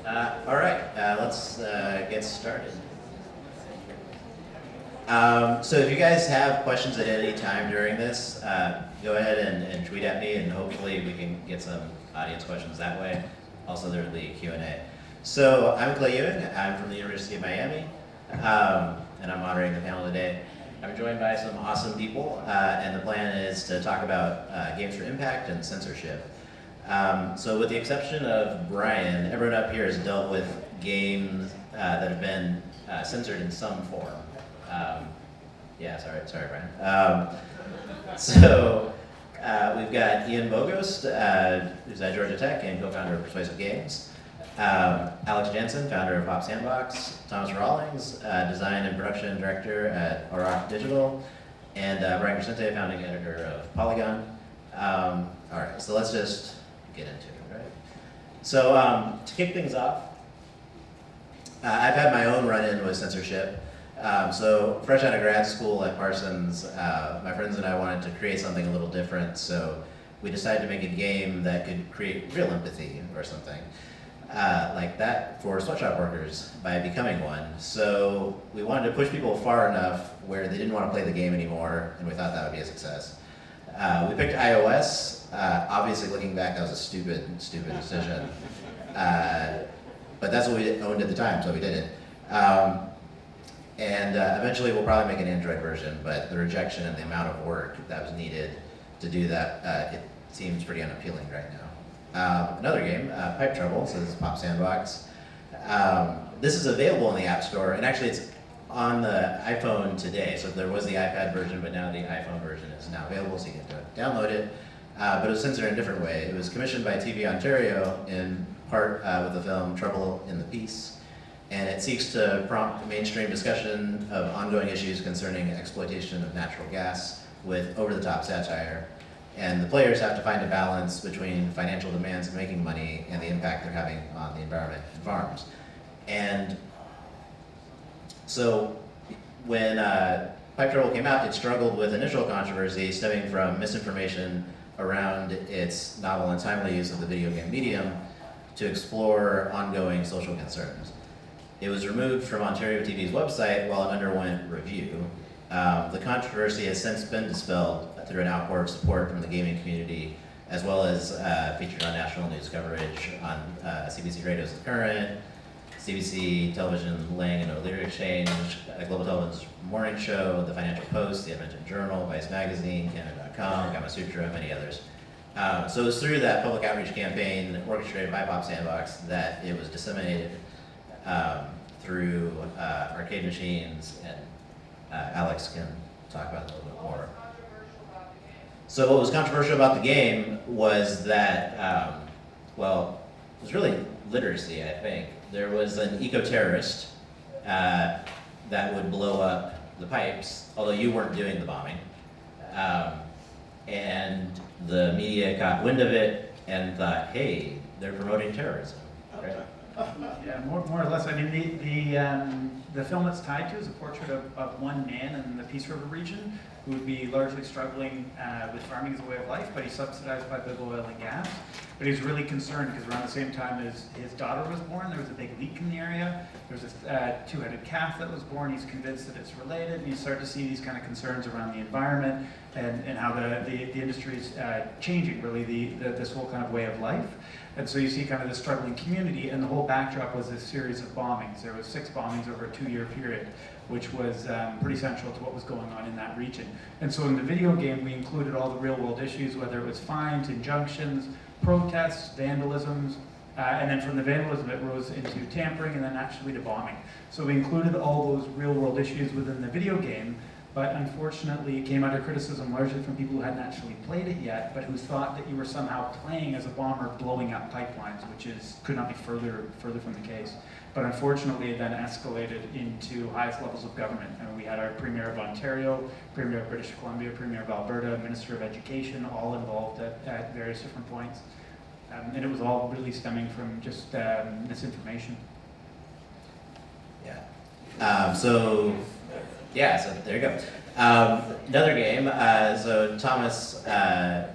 All right, let's get started. So if you guys have questions at any time during this, go ahead and tweet at me, and hopefully we can get some audience questions that way. Also, there'll be Q&A. So I'm Clay Ewing. I'm from the University of Miami, and I'm moderating the panel today. I'm joined by some awesome people, and the plan is to talk about games for impact and censorship. So with the exception of Brian, everyone up here has dealt with games that have been censored in some form. Yeah, sorry, Brian. So we've got Ian Bogost, who's at Georgia Tech and co-founder of Persuasive Games. Alex Jansen, founder of Pop Sandbox. Thomas Rawlings, design and production director at Auroch Digital. And Brian Crecente, founding editor of Polygon. All right, so let's just get into it, right? So to kick things off, I've had my own run-in with censorship. So fresh out of grad school at Parsons, my friends and I wanted to create something a little different, so we decided to make a game that could create real empathy or something like that for sweatshop workers by becoming one. So we wanted to push people far enough where they didn't want to play the game anymore, and we thought that would be a success. We picked iOS. Obviously, looking back, that was a stupid decision. But that's what we owned at the time, so we did it. And eventually we'll probably make an Android version, but the rejection and the amount of work that was needed to do that, it seems pretty unappealing right now. Another game, Pipe Trouble, so this is Pop Sandbox. This is available in the App Store, and actually it's on the iPhone today. So there was the iPad version, but now the iPhone version is now available, so you can download it. But it was censored in a different way. It was commissioned by TV Ontario in part with the film Trouble in the Peace. And it seeks to prompt mainstream discussion of ongoing issues concerning exploitation of natural gas with over-the-top satire. And the players have to find a balance between financial demands of making money and the impact they're having on the environment and farms. And so when Pipe Trouble came out, it struggled with initial controversy stemming from misinformation around its novel and timely use of the video game medium to explore ongoing social concerns. It was removed from Ontario TV's website while it underwent review. The controversy has since been dispelled through an outpour of support from the gaming community, as well as featured on national news coverage on CBC Radio's The Current, CBC Television Lang and O'Leary Exchange, Global Television's Morning Show, The Financial Post, The Edmonton Journal, Vice Magazine, Canada.com, Gamma Sutra, many others. So it was through that public outreach campaign orchestrated by Pop Sandbox that it was disseminated through arcade machines, and Alex can talk about it a little bit more. So what was controversial about the game was that, well, it was really literacy, I think. There was an eco-terrorist that would blow up the pipes, although you weren't doing the bombing. And the media got wind of it and thought, hey, they're promoting terrorism, right? Yeah, more or less. I mean, the film it's tied to is a portrait of one man in the Peace River region who would be largely struggling with farming as a way of life, but he's subsidized by big oil and gas. But he's really concerned because around the same time as his daughter was born, there was a big leak in the area. There was a two-headed calf that was born. He's convinced that it's related, and you start to see these kind of concerns around the environment and how the industry is changing, really, this whole kind of way of life. And so you see kind of the struggling community, and the whole backdrop was this series of bombings. There was 6 bombings over a 2-year period, which was pretty central to what was going on in that region. And so in the video game, we included all the real-world issues, whether it was fines, injunctions, protests, vandalisms, and then from the vandalism it rose into tampering and then actually to bombing. So we included all those real-world issues within the video game, but unfortunately it came under criticism largely from people who hadn't actually played it yet, but who thought that you were somehow playing as a bomber blowing up pipelines, which could not be further from the case. But unfortunately it then escalated into highest levels of government. And we had our Premier of Ontario, Premier of British Columbia, Premier of Alberta, Minister of Education, all involved at various different points. And it was all really stemming from just misinformation. Yeah. So there you go. Another game, so Tomas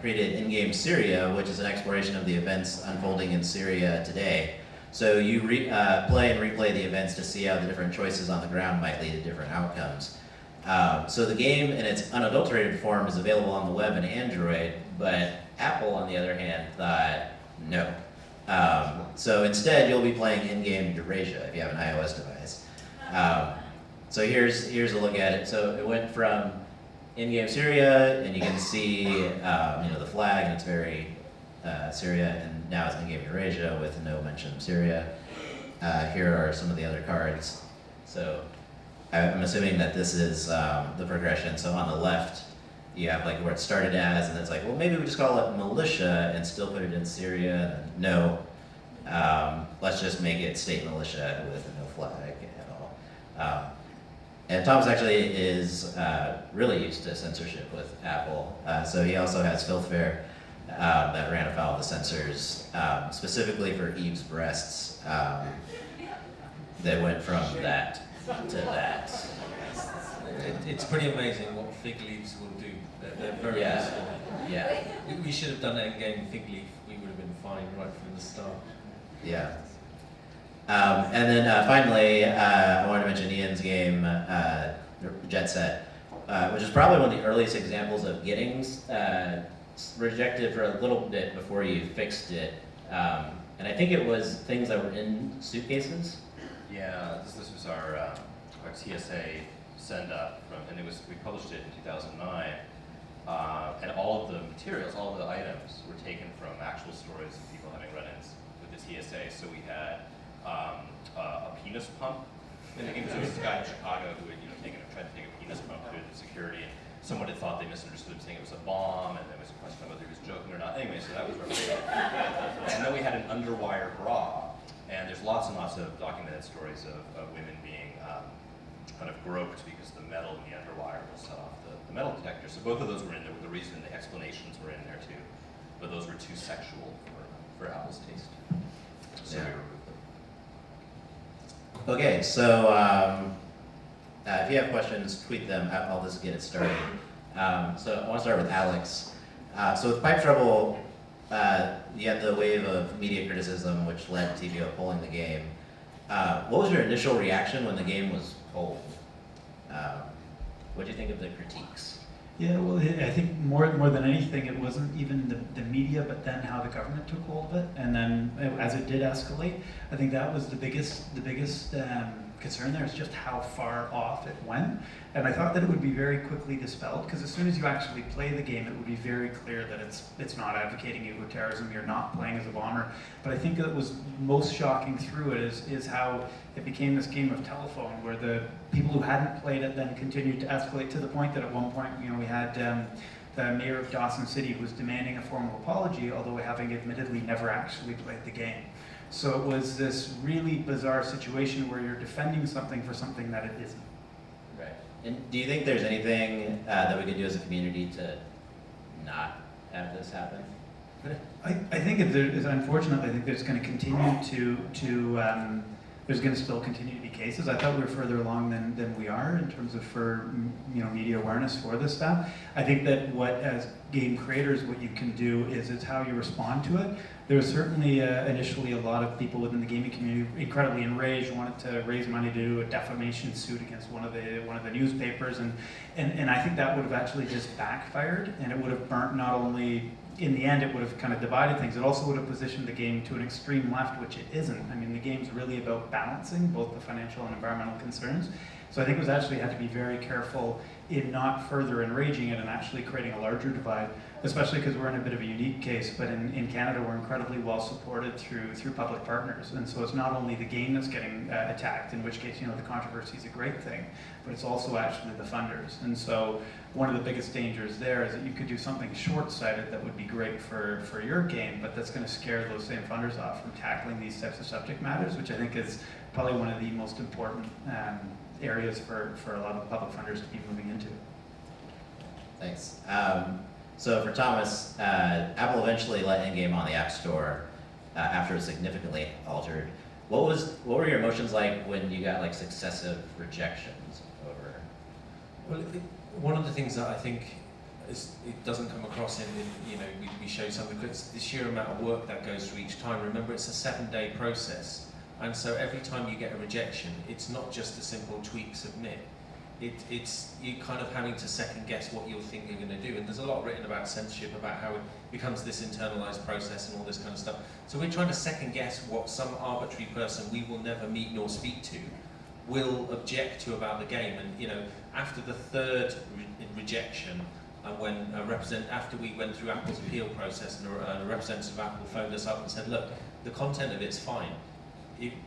created In-Game Syria, which is an exploration of the events unfolding in Syria today. So you play and replay the events to see how the different choices on the ground might lead to different outcomes. So the game in its unadulterated form is available on the web and Android, but Apple, on the other hand, thought no. So instead, you'll be playing in-game Eurasia if you have an iOS device. So here's a look at it. So it went from in-game Syria, and you can see the flag, and it's very Syria, and now it's in-game Eurasia with no mention of Syria. Here are some of the other cards. So I'm assuming that this is the progression. So on the left, you have like where it started as, and it's like, well, maybe we just call it militia and still put it in Syria. And no, let's just make it state militia with no flag at all. And Tomas actually is really used to censorship with Apple. So he also has Filthfare that ran afoul of the censors, specifically for Eve's breasts. They went from that to that. It's pretty amazing what fig leaves will do. They're very useful. Yeah. We should have done that in game fig leaf. We would have been fine right from the start. Yeah. And then finally, I wanted to mention Ian's game, Jet Set, which is probably one of the earliest examples of getting rejected for a little bit before you fixed it. And I think it was things that were in suitcases. Yeah, this was our TSA send-up, and we published it in 2009. And all of the materials, all of the items were taken from actual stories of people having run-ins with the TSA. So we had a penis pump in the game. So there was this guy in Chicago who had tried to take a penis pump through the security. And someone had thought they misunderstood him saying it was a bomb, and there was a question of whether he was joking or not. Anyway, so that was our favorite. And then we had an underwire bra. And there's lots and lots of documented stories of women being kind of groped because the metal in the underwire will set off the metal detector. So both of those were in there with the reason, the explanations were in there too. But those were too sexual for Apple's taste. So we removed them. Okay, so if you have questions, tweet them. I'll just get it started. So I want to start with Alex. So with Pipe Trouble, you had the wave of media criticism, which led TVO pulling the game. What was your initial reaction when the game was pulled? What do you think of the critiques? Yeah, well, I think more than anything, it wasn't even the media, but then how the government took hold of it, and then as it did escalate, I think that was the biggest concern there is just how far off it went. And I thought that it would be very quickly dispelled, because as soon as you actually play the game, it would be very clear that it's not advocating eco-terrorism, you're not playing as a bomber. But I think that was most shocking through it is how it became this game of telephone, where the people who hadn't played it then continued to escalate to the point that at one point, we had the mayor of Dawson City who was demanding a formal apology, although having admittedly never actually played the game. So it was this really bizarre situation where you're defending something for something that it isn't. Right. And do you think there's anything that we could do as a community to not have this happen? I think unfortunately, I think there's going to continue there's going to still continue to be cases. I thought we were further along than we are in terms of media awareness for this stuff. I think that as game creators, what you can do is it's how you respond to it. There was certainly initially a lot of people within the gaming community incredibly enraged, wanted to raise money to do a defamation suit against one of the newspapers, and I think that would have actually just backfired, and it would have burnt not only. In the end, it would have kind of divided things. It also would have positioned the game to an extreme left, which it isn't. I mean, the game's really about balancing both the financial and environmental concerns. So I think it was actually had to be very careful in not further enraging it and actually creating a larger divide, especially because we're in a bit of a unique case, but in Canada, we're incredibly well supported through public partners. And so it's not only the game that's getting attacked, in which case, the controversy is a great thing, but it's also actually the funders. And so one of the biggest dangers there is that you could do something short-sighted that would be great for your game, but that's going to scare those same funders off from tackling these types of subject matters, which I think is probably one of the most important areas for a lot of public funders to be moving into. Thanks. So for Tomas, Apple eventually let in-game on the App Store after it was significantly altered. What were your emotions like when you got successive rejections over? Well, one of the things that I think it doesn't come across in you know, we show something, but it's the sheer amount of work that goes through each time. Remember, it's a 7-day process, and so every time you get a rejection, it's not just a simple tweak submit. It's you kind of having to second guess what you think you're going to do, and there's a lot written about censorship, about how it becomes this internalized process and all this kind of stuff. So we're trying to second guess what some arbitrary person we will never meet nor speak to will object to about the game. And you know, after the third rejection, when after we went through Apple's appeal process, and a representative of Apple phoned us up and said, look, the content of it's fine,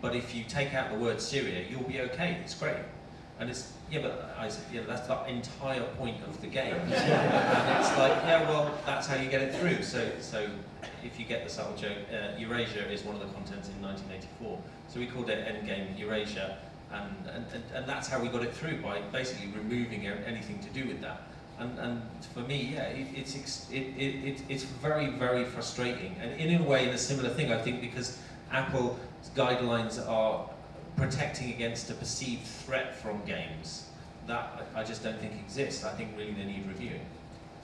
but if you take out the word Syria, you'll be okay, it's great. And it's, yeah, but Isaac, yeah, that's the entire point of the game. And it's like, yeah, well, that's how you get it through. So if you get the subtle joke, Eurasia is one of the contents in 1984. So we called it Endgame Eurasia, and that's how we got it through, by basically removing anything to do with that. And for me, yeah, it's very, very frustrating. And in a way, in a similar thing, I think, because Apple's guidelines are protecting against a perceived threat from games that I just don't think exists. I think really they need reviewing.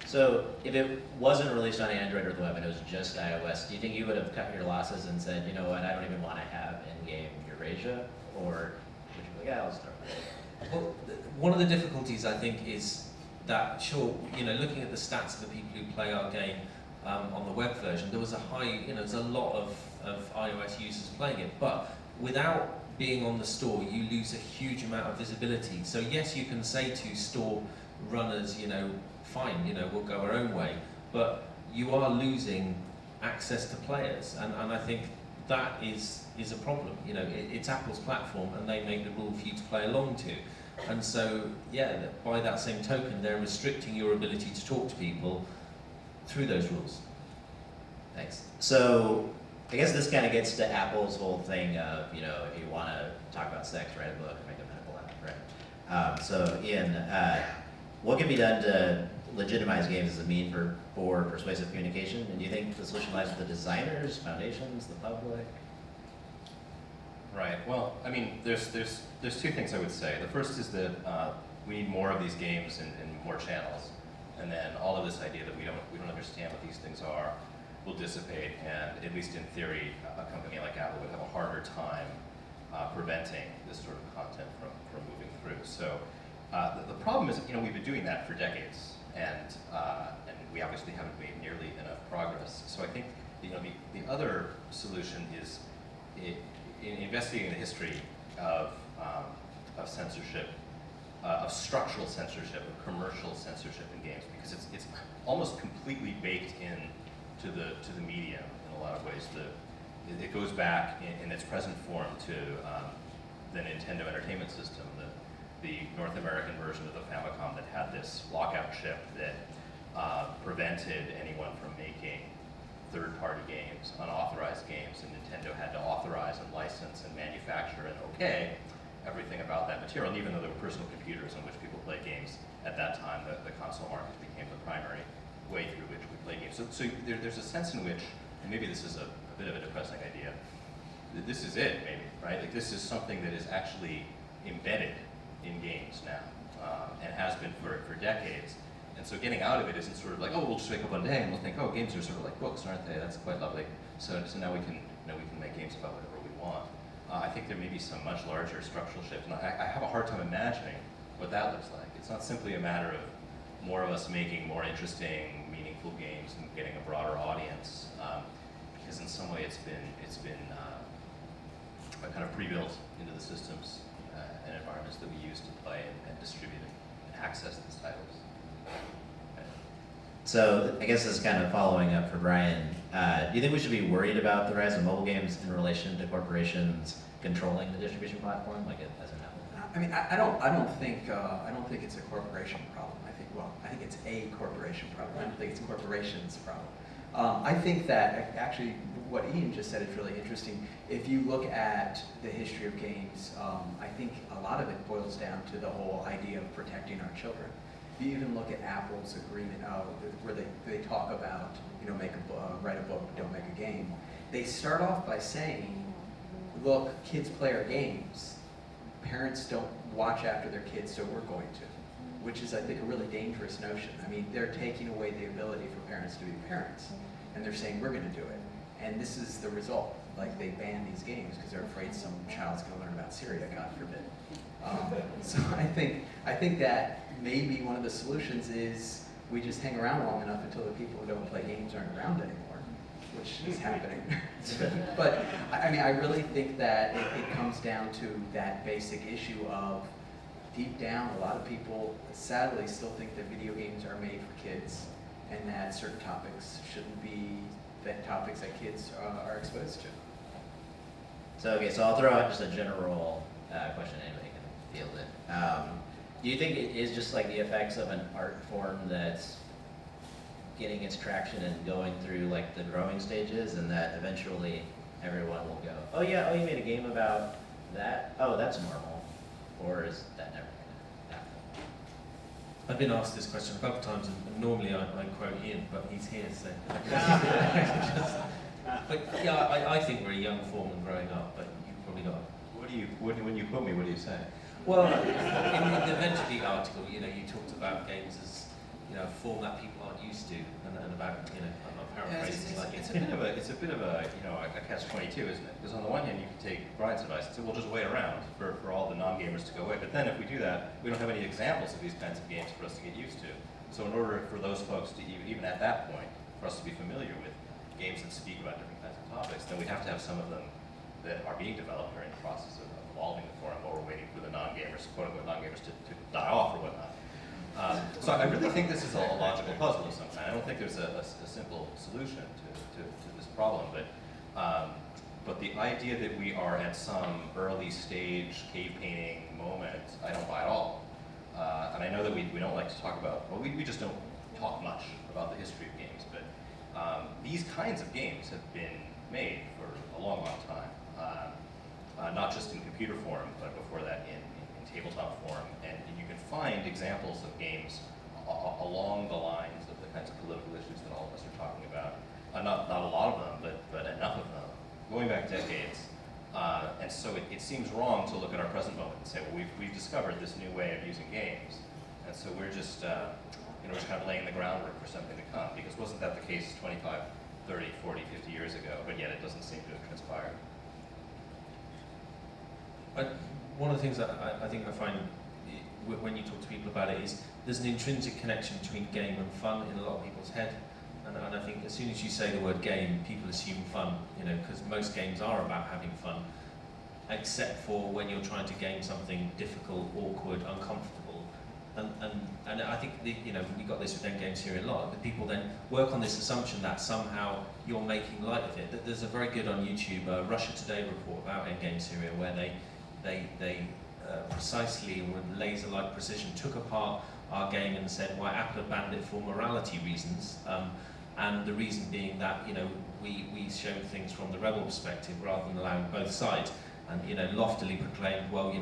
So if it wasn't released on Android or the web and it was just iOS, do you think you would have cut your losses and said, you know what, I don't even want to have in-game Eurasia? Or would you be like, yeah, I'll start with it? Well, one of the difficulties, I think, is that, sure, you know, looking at the stats of the people who play our game on the web version, there was a high, you know, there's a lot of iOS users playing it, but without being on the store, you lose a huge amount of visibility. So yes, you can say to store runners, you know, fine, you know, we'll go our own way, but you are losing access to players, and I think that is a problem. You know, it's Apple's platform, and they make the rule for you to play along to. And so, yeah, by that same token, they're restricting your ability to talk to people through those rules. Thanks. So I guess this kind of gets to Apple's whole thing of, you know, if you want to talk about sex, write a book, make a medical app, right? So Ian, what can be done to legitimize games as a means for persuasive communication? And do you think the solution lies with the designers, foundations, the public? Right. Well, I mean, there's two things I would say. The first is that we need more of these games and more channels, and then all of this idea that we don't understand what these things are will dissipate, and at least in theory, a company like Apple would have a harder time preventing this sort of content from moving through. So the problem is, you know, we've been doing that for decades, and we obviously haven't made nearly enough progress. So I think, you know, the other solution is in investigating the history of censorship, of structural censorship, of commercial censorship in games, because it's almost completely baked in to the medium in a lot of ways. It goes back in its present form to the Nintendo Entertainment System, the North American version of the Famicom that had this lockout chip that prevented anyone from making third-party games, unauthorized games, and Nintendo had to authorize and license and manufacture and okay everything about that material. And even though there were personal computers on which people played games at that time, the console market became the primary way through which we play games. So there's a sense in which, and maybe this is a bit of a depressing idea, this is it, maybe, right? Like, this is something that is actually embedded in games now, and has been for decades. And so getting out of it isn't sort of like, oh, we'll just wake up one day and we'll think, oh, games are sort of like books, aren't they? That's quite lovely. So now we can make games about whatever we want. I think there may be some much larger structural shift, and I have a hard time imagining what that looks like. It's not simply a matter of more of us making more interesting, meaningful games and getting a broader audience, because in some way it's been kind of pre-built into the systems and environments that we use to play and distribute and access these titles. So I guess this is kind of following up for Brian. Do you think we should be worried about the rise of mobile games in relation to corporations controlling the distribution platform, like as an Apple? I mean, I don't think it's a corporation problem. I think it's a corporation problem. I don't think it's a corporation's problem. I think that actually what Ian just said is really interesting. If you look at the history of games, I think a lot of it boils down to the whole idea of protecting our children. If you even look at Apple's agreement, where they talk about, you know, write a book, don't make a game. They start off by saying, look, kids play our games. Parents don't watch after their kids, so we're going to. which is, I think, a really dangerous notion. I mean, they're taking away the ability for parents to be parents, and they're saying, we're going to do it. And this is the result. Like, they ban these games because they're afraid some child's going to learn about Syria, God forbid. So I think that maybe one of the solutions is we just hang around long enough until the people who don't play games aren't around anymore, which is happening. But I mean, I really think that it comes down to that basic issue of, deep down, a lot of people sadly still think that video games are made for kids, and that certain topics shouldn't be topics that kids are exposed to. So, okay, so I'll throw out just a general question, anybody can field it. Do you think it is just like the effects of an art form that's getting its traction and going through like the growing stages, and that eventually everyone will go, oh yeah, oh you made a game about that? Oh, that's normal. Or is that never going to happen? I've been asked this question a couple of times, and normally I quote Ian, but he's here, so. But yeah, I think we're a young form and growing up, but you've probably got. When you quote me, what do you say? Well, in the Venture Geek article, you talked about games as, a form that people aren't used to, and about, I'm paraphrasing slightly. It's a bit of a catch-22, isn't it? Because on the one hand, you can take Brian's advice and say, we'll just wait around for all the non-gamers to go away. But then if we do that, we don't have any examples of these kinds of games for us to get used to. So in order for those folks to, even at that point, for us to be familiar with games that speak about different kinds of topics, then we have to have some of them that are being developed or in the process of evolving the forum, while we're waiting for the non-gamers, quote-unquote non-gamers, to die off or whatnot. So I really think this is a logical puzzle of some kind. I don't think there's a simple solution to this problem, but the idea that we are at some early stage cave painting moment, I don't buy at all. And I know that we don't like to talk about, well, we just don't talk much about the history of games, but these kinds of games have been made for a long, long time. Not just in computer form, but before that in tabletop form. And you can find examples of games along the lines of the kinds of political issues that all of us are talking about. Not a lot of them, but enough of them, going back decades. And so it seems wrong to look at our present moment and say, well, we've discovered this new way of using games. And so we're just, just kind of laying the groundwork for something to come. Because wasn't that the case 25, 30, 40, 50 years ago? But yet it doesn't seem to have transpired. One of the things that I think I find when you talk to people about it is there's an intrinsic connection between game and fun in a lot of people's head. And I think as soon as you say the word game, people assume fun, because most games are about having fun, except for when you're trying to game something difficult, awkward, uncomfortable. And I think we got this with Endgames here a lot. That people then work on this assumption that somehow you're making light of it. There's a very good on YouTube Russia Today report about Endgame Syria where they precisely with laser-like precision took apart our game and said why Apple had banned it for morality reasons, and the reason being that we showed things from the rebel perspective rather than allowing both sides, and loftily proclaimed, well,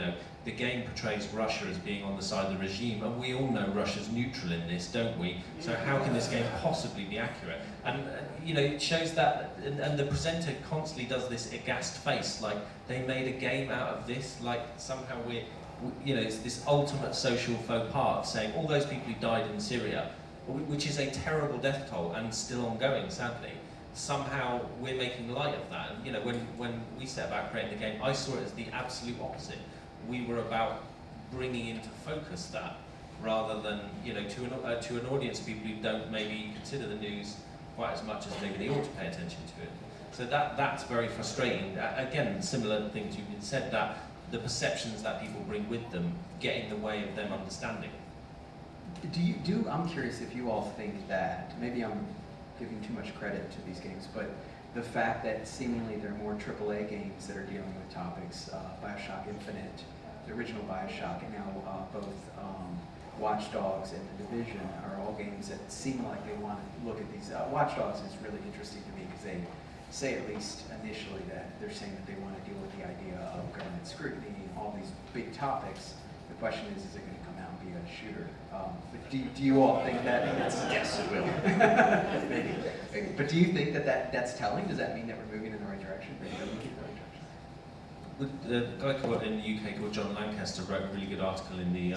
the game portrays Russia as being on the side of the regime, and we all know Russia's neutral in this, don't we? So how can this game possibly be accurate? And it shows that, and the presenter constantly does this aghast face, like they made a game out of this, like somehow it's this ultimate social faux pas of saying all those people who died in Syria, which is a terrible death toll and still ongoing, sadly. Somehow we're making light of that. And when we set about creating the game, I saw it as the absolute opposite. We were about bringing into focus that, rather than to an audience of people who don't maybe consider the news quite as much as maybe they ought to pay attention to it. So that's very frustrating. Again, similar things you've been said, that the perceptions that people bring with them get in the way of them understanding. I'm curious if you all think that, maybe I'm giving too much credit to these games, but the fact that seemingly there are more AAA games that are dealing with topics, Bioshock Infinite, the original Bioshock, and now both Watch Dogs and The Division are all games that seem like they want to look at these. Watch Dogs is really interesting to me because they say, at least initially, that they're saying that they want to deal with the idea of government scrutiny and all these big topics. The question is it going to come out and be a shooter? But do you all think that? Yes, it will. Maybe. But do you think that's telling? Does that mean that we're moving in the right direction? Or are we moving in the right direction? The guy in the UK called John Lancaster wrote a really good article in the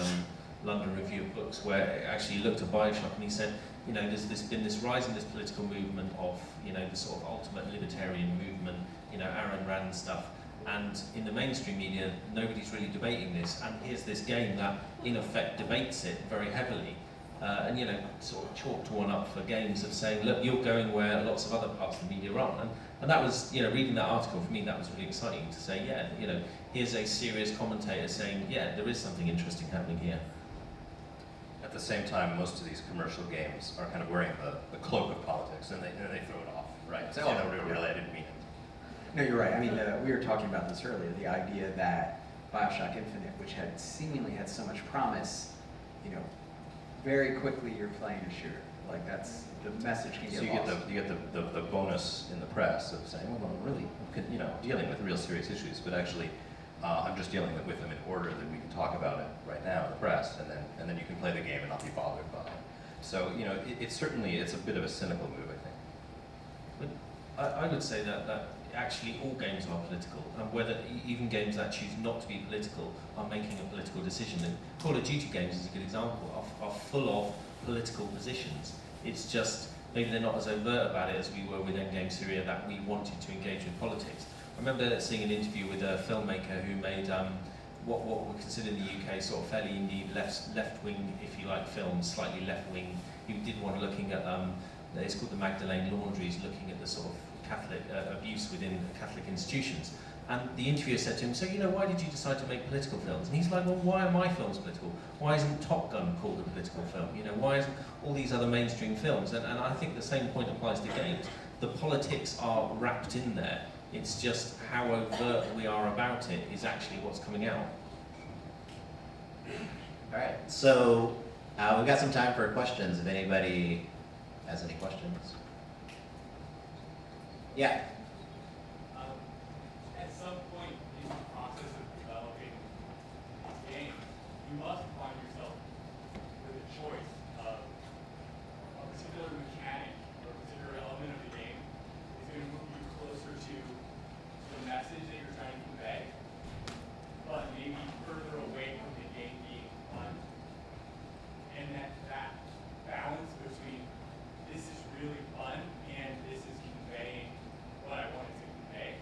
London Review of Books, where it actually looked at Bioshock and he said, you know, there's been this rise in this political movement of, you know, the sort of ultimate libertarian movement, you know, Ayn Rand stuff. And in the mainstream media, nobody's really debating this. And here's this game that, in effect, debates it very heavily. And, you know, sort of chalked one up for games of saying, look, you're going where lots of other parts of the media aren't. And that was, you know, reading that article, for me, that was really exciting to say, yeah, you know, here's a serious commentator saying, yeah, there is something interesting happening here. At the same time, most of these commercial games are kind of wearing the cloak of politics, and they throw it off, right? Say, oh, no, really, I didn't mean it. No, you're right. I mean, we were talking about this earlier, the idea that Bioshock Infinite, which had seemingly had so much promise, you know, very quickly you're playing a shooter. Like that's, the message can get lost. So you get the bonus in the press of saying, well, I'm really, you know, dealing with real serious issues, but actually, I'm just dealing with them in order that we can talk about it right now in the press, and then you can play the game and not be bothered by it. So, you know, it's certainly a bit of a cynical move, I think. But I would say that actually all games are political, and whether even games that choose not to be political are making a political decision. And Call of Duty games is a good example, are full of political positions. It's just, maybe they're not as overt about it as we were with Endgame Syria, that we wanted to engage with politics. I remember seeing an interview with a filmmaker who made what we consider in the UK sort of fairly indie left-wing, if you like, films, slightly left-wing. He did one looking at, it's called the Magdalene Laundries, looking at the sort of Catholic abuse within Catholic institutions. And the interviewer said to him, so, you know, why did you decide to make political films? And he's like, well, why are my films political? Why isn't Top Gun called a political film? You know, why isn't all these other mainstream films? And I think the same point applies to games. The politics are wrapped in there. It's just how overt we are about it is actually what's coming out. All right, so we've got some time for questions. If anybody has any questions. Yeah. At some point in the process of developing this game, you must find yourself with a choice of a particular mechanic or a particular element of the game is going to move you closer to the message that you're trying to convey, but maybe further away from the game being fun. And that balance between this is really fun and this is conveying what I wanted to convey.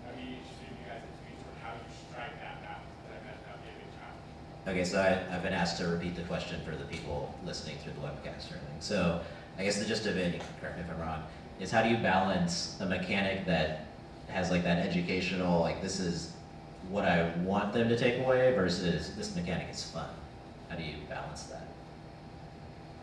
I'd be interested in you guys' opinions on how you strike that balance. That'd be a big challenge. Okay, so I've been asked to repeat the question for the people listening through the webcast or anything. So I guess the gist of it, you can correct me if I'm wrong, is how do you balance a mechanic that has like that educational, like this is what I want them to take away versus this mechanic is fun? How do you balance that?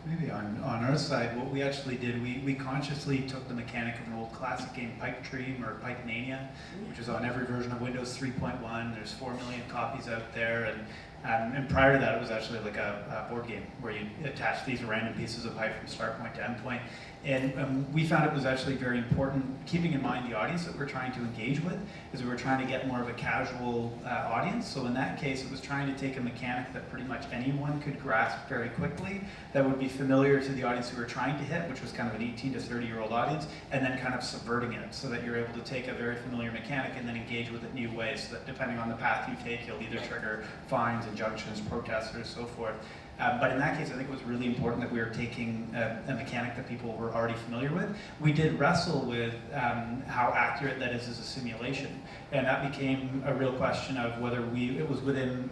Maybe on our side, what we actually did, we consciously took the mechanic of an old classic game, Pipe Dream or Pipe Mania, which is on every version of Windows 3.1. There's 4 million copies out there, and prior to that, it was actually like a board game where you attach these random pieces of pipe from start point to end point. And we found it was actually very important, keeping in mind the audience that we're trying to engage with, is we were trying to get more of a casual audience. So in that case, it was trying to take a mechanic that pretty much anyone could grasp very quickly, that would be familiar to the audience we were trying to hit, which was kind of an 18 to 30-year-old audience, and then kind of subverting it so that you're able to take a very familiar mechanic and then engage with it new ways, so that depending on the path you take, you'll either trigger fines, injunctions, protests, or so forth. But in that case, I think it was really important that we were taking a mechanic that people were already familiar with. We did wrestle with how accurate that is as a simulation, and that became a real question of whether it was within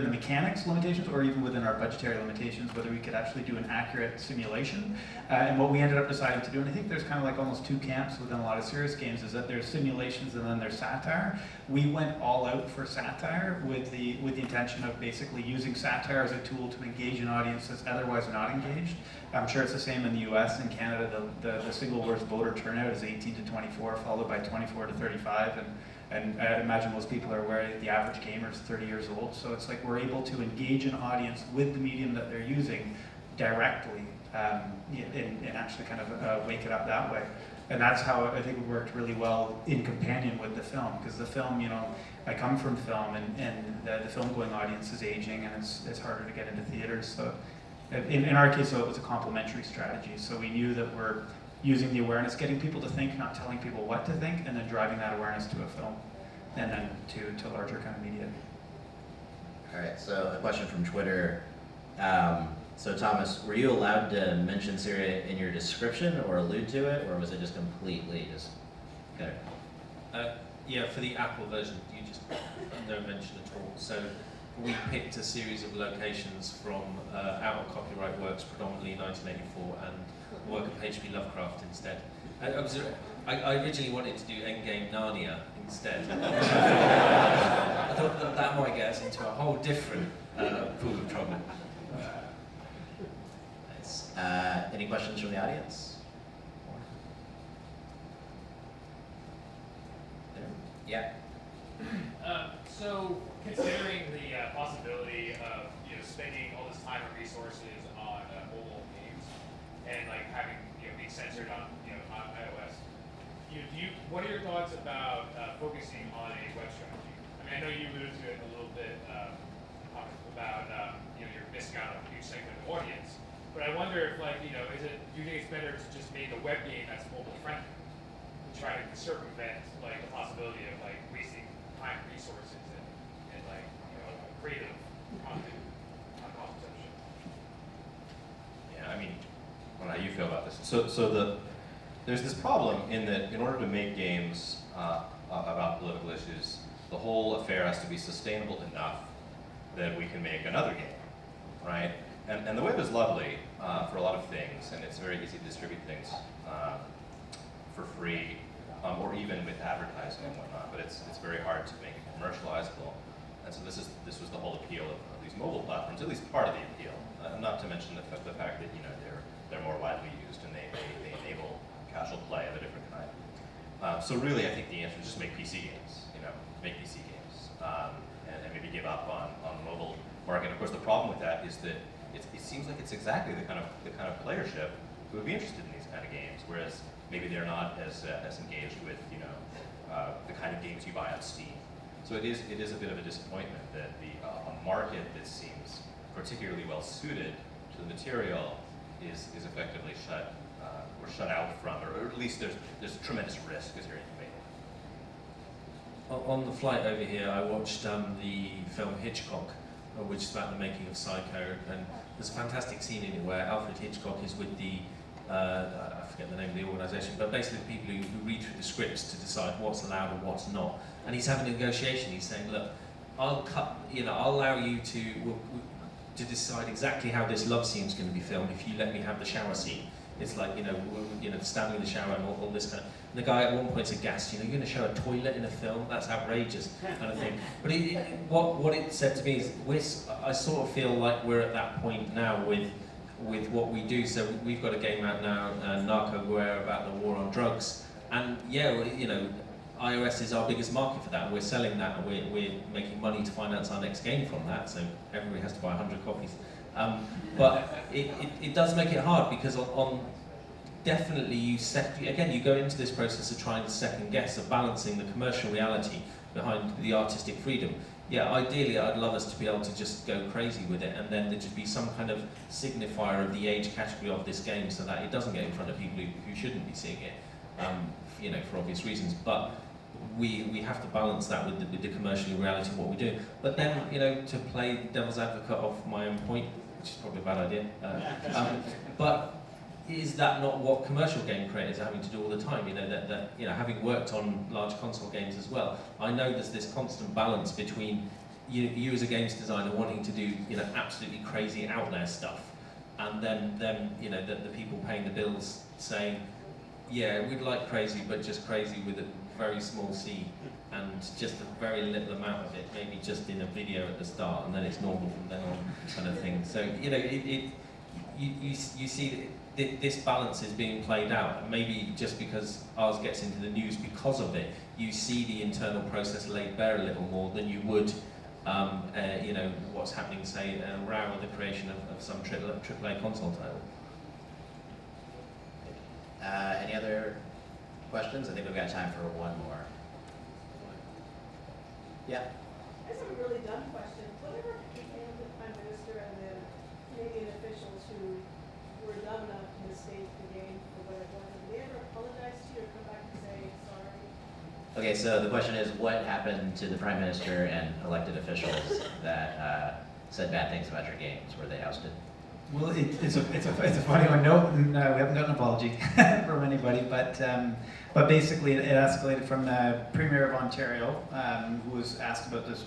the mechanics limitations or even within our budgetary limitations, whether we could actually do an accurate simulation. And what we ended up deciding to do, and I think there's kind of like almost two camps within a lot of serious games, is that there's simulations and then there's satire. We went all out for satire with the intention of basically using satire as a tool to engage an audience that's otherwise not engaged. I'm sure it's the same in the US and Canada. The single worst voter turnout is 18 to 24, followed by 24 to 35. And I imagine most people are aware the average gamer is 30 years old. So it's like we're able to engage an audience with the medium that they're using directly and actually kind of wake it up that way. And that's how I think it worked really well in companion with the film, because the film, you know, I come from film and the film-going audience is aging and it's harder to get into theaters. So in our case, though, it was a complementary strategy. So we knew that we're using the awareness, getting people to think, not telling people what to think, and then driving that awareness to a film, and then to larger kind of media. All right, so a question from Twitter. So Thomas, were you allowed to mention Syria in your description or allude to it, or was it just completely just kind of? Yeah, for the Apple version, you just no mention at all. So we picked a series of locations from out of copyright works, predominantly 1984, and work of H.P. Lovecraft instead. I originally wanted to do Endgame Narnia instead. I thought that might get us into a whole different pool of trouble. Nice. Any questions from the audience? There? Yeah. So considering the possibility of spending all this time and resources on mobile games and like having being censored on on iOS, what are your thoughts about focusing on a web strategy? I mean, I know you alluded to it a little bit about you're missing out on a huge segment of the audience, but I wonder if do you think it's better to just make a web game that's mobile friendly to try to circumvent the possibility of wasting time, resources, and creative content consumption? Yeah, I mean, I don't know how you feel about this. There's this problem in that in order to make games about political issues, the whole affair has to be sustainable enough that we can make another game, right? And the web is lovely for a lot of things, and it's very easy to distribute things for free, or even with advertising and whatnot. But it's very hard to make it commercializable. And so this was the whole appeal of these mobile platforms, at least part of the appeal. Not to mention the fact that they're more widely used and they enable casual play of a different kind. So really, I think the answer is just make PC games. Make PC games, and maybe give up on the mobile market. And of course, the problem with that is that it seems like it's exactly the kind of playership who would be interested in these kind of games, whereas maybe they're not as engaged with the kind of games you buy on Steam. So it is a bit of a disappointment that a market that seems particularly well suited to the material is effectively shut out from, or at least there's tremendous risk as you're incubating. On the flight over here, I watched the film Hitchcock, which is about the making of Psycho, and there's a fantastic scene in it where Alfred Hitchcock is with the I forget the name of the organisation, but basically the people who read through the scripts to decide what's allowed and what's not. And he's having a negotiation. He's saying, "Look, I'll allow you to decide exactly how this love scene is going to be filmed if you let me have the shower scene." It's like standing in the shower and all this kind of. And the guy at one point said, "Gas, you're going to show a toilet in a film? That's outrageous," kind of thing. But what it said to me is, I sort of feel like we're at that point now with what we do. So we've got a game out now, Narco Guerra, about the war on drugs, and iOS is our biggest market for that, and we're selling that, and we're making money to finance our next game from that, so everybody has to buy 100 copies. But it does make it hard, because on definitely you go into this process of trying to second guess, of balancing the commercial reality behind the artistic freedom. Yeah, ideally I'd love us to be able to just go crazy with it, and then there just be some kind of signifier of the age category of this game, so that it doesn't get in front of people who shouldn't be seeing it, for obvious reasons. But we have to balance that with the commercial reality of what we do. But then, to play devil's advocate of my own point, which is probably a bad idea, but is that not what commercial game creators are having to do all the time? Having worked on large console games as well, I know there's this constant balance between you as a games designer wanting to do absolutely crazy out there stuff, and then the people paying the bills saying, yeah, we'd like crazy, but just crazy with a very small c, and just a very little amount of it, maybe just in a video at the start, and then it's normal from then on, kind of thing. So you see this balance is being played out, and maybe just because ours gets into the news because of it, you see the internal process laid bare a little more than you would, what's happening, say, around the creation of some AAA console title. Any other questions? I think we've got time for one more. Yeah? I just have a really dumb question. Whatever became of the Prime Minister and the Canadian officials who were dumb enough to mistake the game for what it was, did they ever apologize to you or come back and say sorry? Okay, so the question is, what happened to the Prime Minister and elected officials that said bad things about your games? Were they ousted? Well, it's a funny one. No, we haven't gotten an apology from anybody, but basically it escalated from the Premier of Ontario, who was asked about this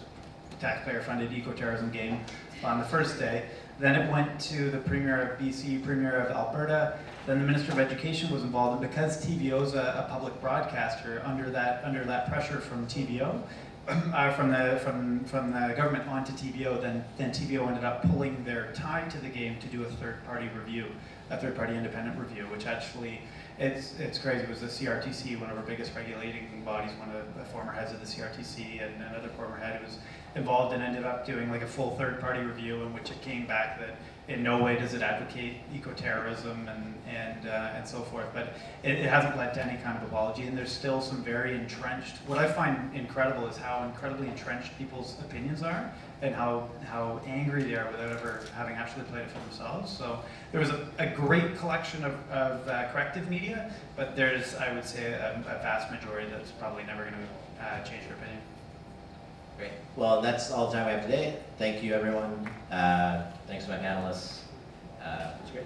taxpayer-funded eco-terrorism game on the first day. Then it went to the Premier of BC, Premier of Alberta. Then the Minister of Education was involved, and because TVO is a public broadcaster, under that pressure from TVO, from the government onto TVO, then TVO ended up pulling their tie to the game to do a third-party review, a third-party independent review, which actually, it's crazy. It was the CRTC, one of our biggest regulating bodies, one of the former heads of the CRTC, and another former head who was involved and ended up doing like a full third-party review in which it came back that in no way does it advocate eco-terrorism and so forth. But it hasn't led to any kind of apology, and there's still some very entrenched. What I find incredible is how incredibly entrenched people's opinions are, and how angry they are without ever having actually played it for themselves. So there was a great collection of corrective media, but there's, I would say, a vast majority that's probably never going to change their opinion. Great. Well, that's all the time we have today. Thank you, everyone. Thanks to my panelists. It was great.